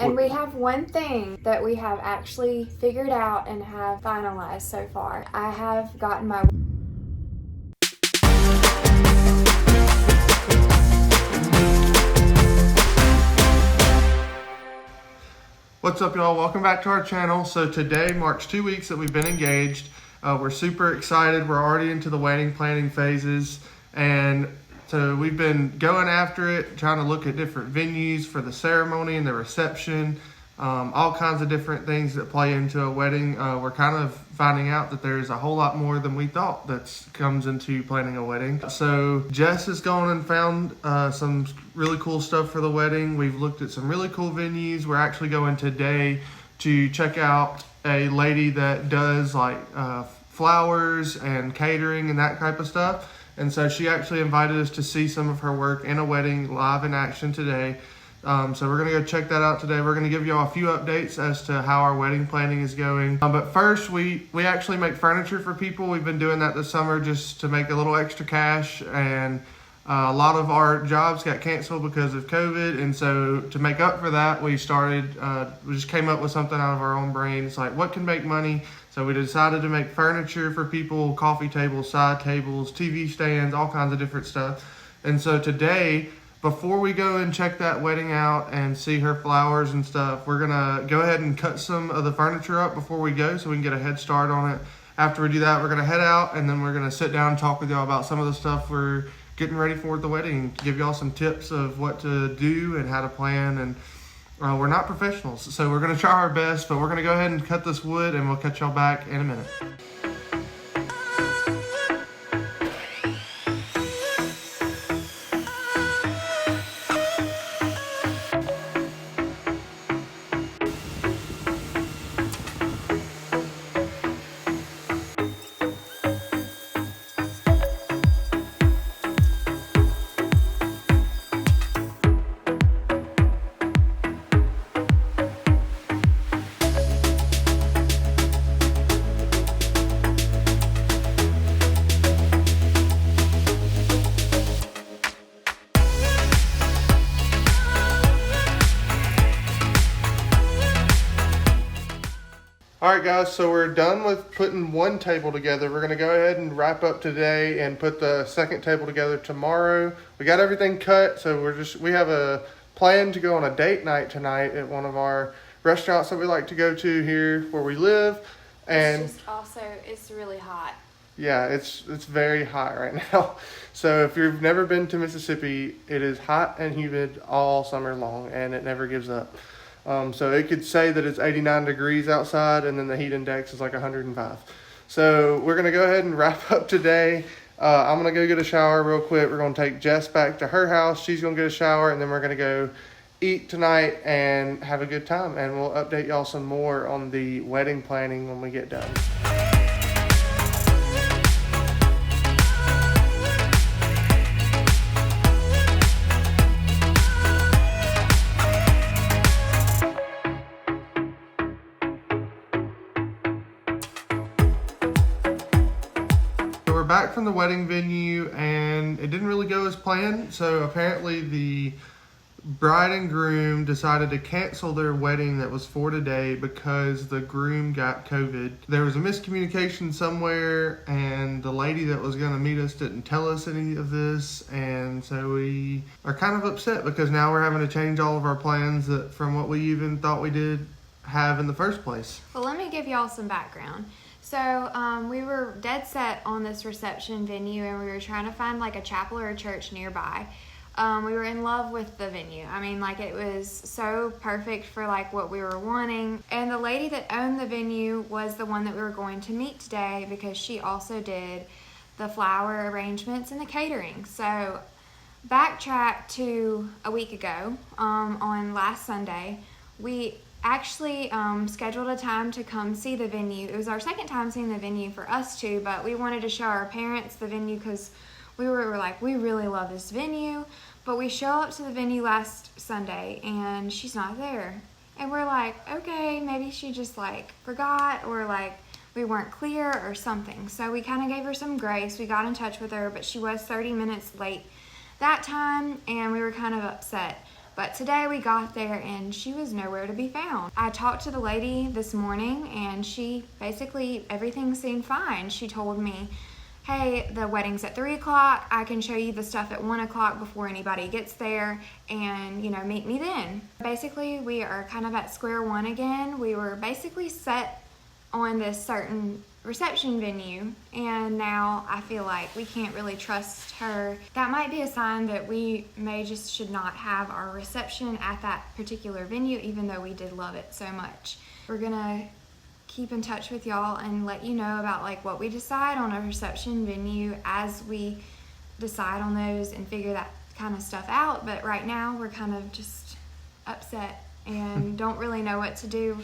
And we have one thing that we have actually figured out and have finalized so far. I have gotten my What's up, y'all? Welcome back to our channel. So today marks 2 weeks that we've been engaged. We're super excited. We're already into the wedding planning phases, and so we've been going after it, trying to look at different venues for the ceremony and the reception, all kinds of different things that play into a wedding. We're kind of finding out that there's a whole lot more than we thought that comes into planning a wedding. So Jess has gone and found some really cool stuff for the wedding. We've looked at some really cool venues. We're actually going today to check out a lady that does like flowers and catering and that type of stuff. And so she actually invited us to see some of her work in a wedding live in action today. So we're going to go check that out today. We're going to give y'all a few updates as to how our wedding planning is going. But first, we actually make furniture for people. We've been doing that this summer just to make a little extra cash. And a lot of our jobs got canceled because of COVID. And so to make up for that, we just came up with something out of our own brain. It's like, what can make money? So we decided to make furniture for people, coffee tables, side tables, TV stands, all kinds of different stuff. And so today, before we go and check that wedding out and see her flowers and stuff, we're gonna go ahead and cut some of the furniture up before we go so we can get a head start on it. After we do that, we're gonna head out and then we're gonna sit down and talk with y'all about some of the stuff we're getting ready for at the wedding, give y'all some tips of what to do and how to plan. And we're not professionals, so we're gonna try our best, but we're gonna go ahead and cut this wood and we'll catch y'all back in a minute. Alright guys, so we're done with putting one table together. We're going to go ahead and wrap up today and put the second table together tomorrow. We got everything cut, so we have a plan to go on a date night tonight at one of our restaurants that we like to go to here where we live. And it's really hot. Yeah, it's very hot right now. So if you've never been to Mississippi, it is hot and humid all summer long and it never gives up. So it could say that it's 89 degrees outside and then the heat index is like 105. So we're going to go ahead and wrap up today. I'm going to go get a shower real quick. We're going to take Jess back to her house. She's going to get a shower and then we're going to go eat tonight and have a good time. And we'll update y'all some more on the wedding planning when we get done. We're back from the wedding venue and it didn't really go as planned. So apparently the bride and groom decided to cancel their wedding that was for today because the groom got COVID. There was a miscommunication somewhere and the lady that was going to meet us didn't tell us any of this. And so we are kind of upset because now we're having to change all of our plans from what we even thought we did have in the first place. Well, let me give y'all some background. So we were dead set on this reception venue and we were trying to find like a chapel or a church nearby. We were in love with the venue. I mean, like it was so perfect for like what we were wanting. And the lady that owned the venue was the one that we were going to meet today because she also did the flower arrangements and the catering. So backtrack to a week ago, on last Sunday, we actually scheduled a time to come see the venue. It was our second time seeing the venue for us two, but we wanted to show our parents the venue because we were like, we really love this venue. But we show up to the venue last Sunday and she's not there. And we're like, okay, maybe she just like forgot or like we weren't clear or something. So we kind of gave her some grace. We got in touch with her, but she was 30 minutes late that time and we were kind of upset. But today we got there and she was nowhere to be found. I talked to the lady this morning and she basically, everything seemed fine. She told me, hey, the wedding's at 3 o'clock. I can show you the stuff at 1 o'clock before anybody gets there, and, you know, meet me then. Basically, we are kind of at square one again. We were basically set on this certain reception venue, and now I feel like we can't really trust her. That might be a sign that we should not have our reception at that particular venue, even though we did love it so much. We're gonna keep in touch with y'all and let you know about like what we decide on a reception venue as we decide on those and figure that kind of stuff out. But right now we're kind of just upset and don't really know what to do.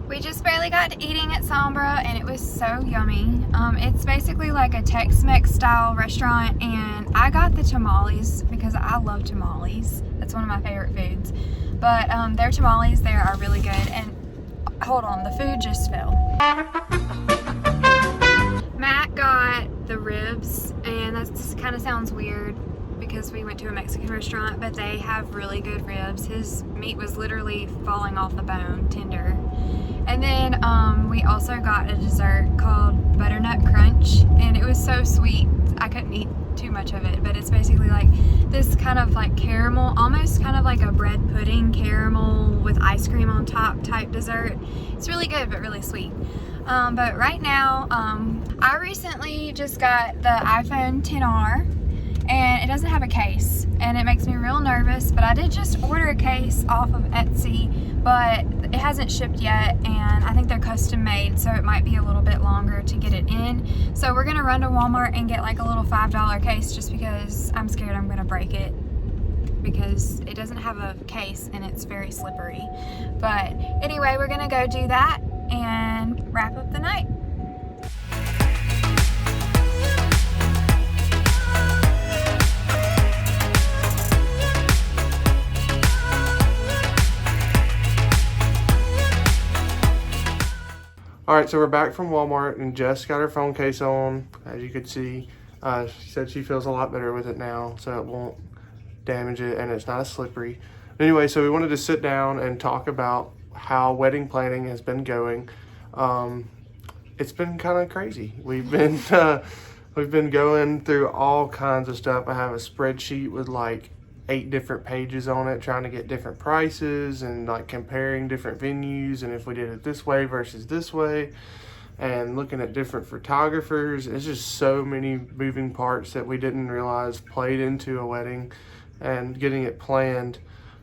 We just barely got to eating at Sombra and it was so yummy. It's basically like a Tex-Mex style restaurant, and I got the tamales because I love tamales. That's one of my favorite foods. But their tamales there are really good, and hold on, the food just fell. Matt got the ribs, and that kind of sounds weird because we went to a Mexican restaurant, but they have really good ribs. His meat was literally falling off the bone, tender. And then we also got a dessert called Butternut Crunch, and it was so sweet. I couldn't eat too much of it, but it's basically like this kind of like caramel, almost kind of like a bread pudding caramel with ice cream on top type dessert. It's really good, but really sweet. But right now, I recently just got the iPhone XR, and it doesn't have a case, and it makes me real nervous. But I did just order a case off of Etsy, but it hasn't shipped yet, and I think they're custom made, so it might be a little bit longer to get it in. So we're gonna run to Walmart and get like a little $5 case, just because I'm scared I'm gonna break it, because it doesn't have a case and it's very slippery. But anyway, we're gonna go do that and wrap up the night. All right, so we're back from Walmart, and Jess got her phone case on, as you could see. She said she feels a lot better with it now, so it won't damage it, and it's not as slippery. Anyway, so we wanted to sit down and talk about how wedding planning has been going. It's been kind of crazy. We've been going through all kinds of stuff. I have a spreadsheet with like 8 different pages on it, trying to get different prices and like comparing different venues and if we did it this way versus this way, and looking at different photographers. It's just so many moving parts that we didn't realize played into a wedding and getting it planned.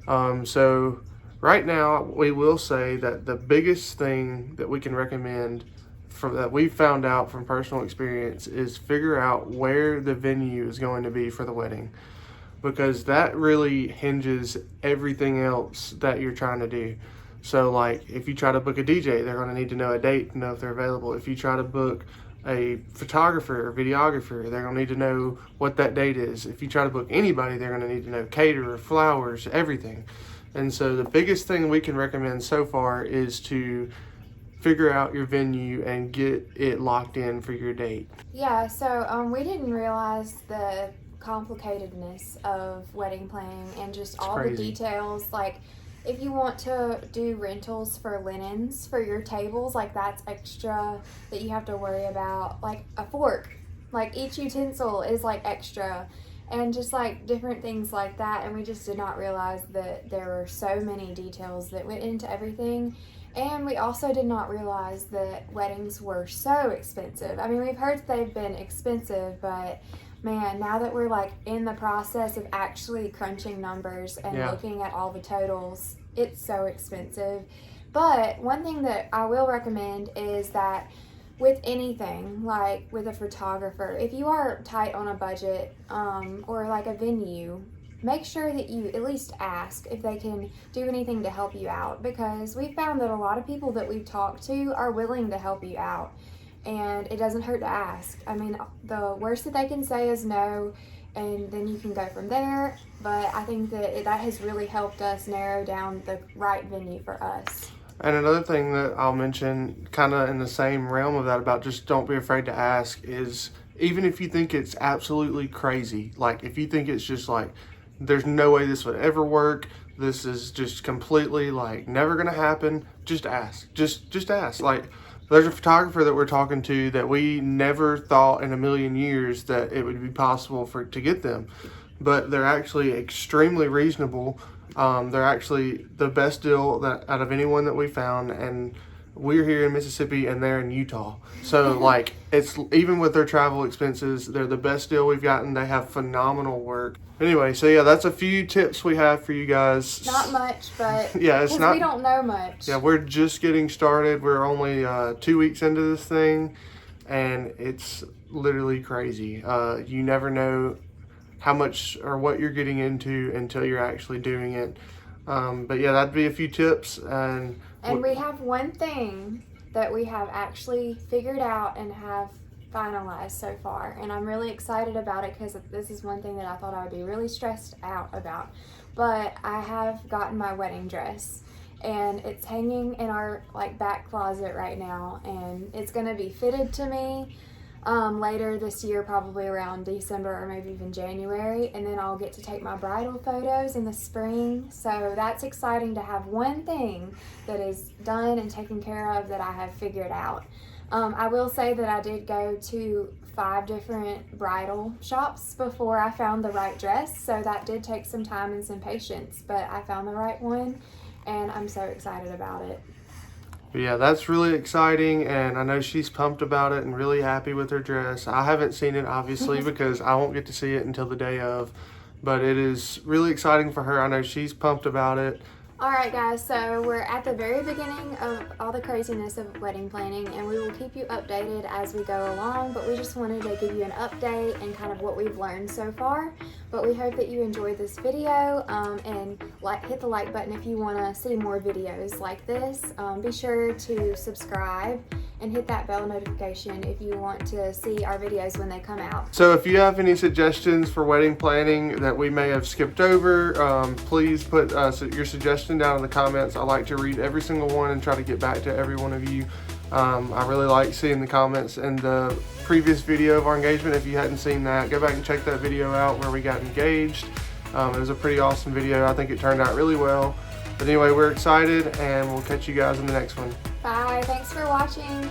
So right now we will say that the biggest thing that we can recommend that we found out from personal experience is figure out where the venue is going to be for the wedding, because that really hinges everything else that you're trying to do. So like if you try to book a DJ, they're going to need to know a date to know if they're available. If you try to book a photographer or videographer, they're going to need to know what that date is. If you try to book anybody, they're going to need to know caterer, flowers, everything. And so the biggest thing we can recommend so far is to figure out your venue and get it locked in for your date. Yeah, so we didn't realize the complicatedness of wedding planning and just all the details. Like if you want to do rentals for linens for your tables, like that's extra that you have to worry about. Like a fork, like each utensil is like extra, and just like different things like that. And we just did not realize that there were so many details that went into everything. And we also did not realize that weddings were so expensive. I mean, we've heard they've been expensive, but man, now that we're like in the process of actually crunching numbers and looking at all the totals, it's so expensive. But one thing that I will recommend is that with anything, like with a photographer, if you are tight on a budget or like a venue, make sure that you at least ask if they can do anything to help you out, because we found that a lot of people that we've talked to are willing to help you out. and it doesn't hurt to ask. I mean, the worst that they can say is no, and then you can go from there. But I think that that has really helped us narrow down the right venue for us. And another thing that I'll mention, kind of in the same realm of that, about just don't be afraid to ask, is even if you think it's absolutely crazy, like if you think it's just like, there's no way this would ever work, this is just completely like never gonna happen, just ask. Just ask. Like, there's a photographer that we're talking to that we never thought in a million years that it would be possible to get them, but they're actually extremely reasonable. They're actually the best deal that out of anyone that we found, and we're here in Mississippi and they're in Utah. So like, it's even with their travel expenses, they're the best deal we've gotten. They have phenomenal work. Anyway, so yeah, that's a few tips we have for you guys. Not much, but yeah, it's not. We don't know much. Yeah, we're just getting started. We're only 2 weeks into this thing, and it's literally crazy. You never know how much or what you're getting into until you're actually doing it. But yeah, that'd be a few tips. And we have one thing that we have actually figured out and have finalized so far, and I'm really excited about it because this is one thing that I thought I would be really stressed out about. But I have gotten my wedding dress, and it's hanging in our back closet right now, and it's going to be fitted to me later this year, probably around December or maybe even January, and then I'll get to take my bridal photos in the spring. So that's exciting to have one thing that is done and taken care of that I have figured out. I will say that I did go to 5 different bridal shops before I found the right dress, so that did take some time and some patience, but I found the right one, and I'm so excited about it. Yeah, that's really exciting, and I know she's pumped about it and really happy with her dress. I haven't seen it, obviously, because I won't get to see it until the day of, but it is really exciting for her. I know she's pumped about it. Alright guys, so we're at the very beginning of all the craziness of wedding planning, and we will keep you updated as we go along, but we just wanted to give you an update and kind of what we've learned so far. But we hope that you enjoyed this video, and hit the like button if you want to see more videos like this. Be sure to subscribe and hit that bell notification if you want to see our videos when they come out. So if you have any suggestions for wedding planning that we may have skipped over, please put your suggestion down in the comments. I like to read every single one and try to get back to every one of you. I really like seeing the comments in the previous video of our engagement. If you hadn't seen that, go back and check that video out where we got engaged. It was a pretty awesome video. I think it turned out really well. But anyway, we're excited, and we'll catch you guys in the next one. Bye. Thanks for watching.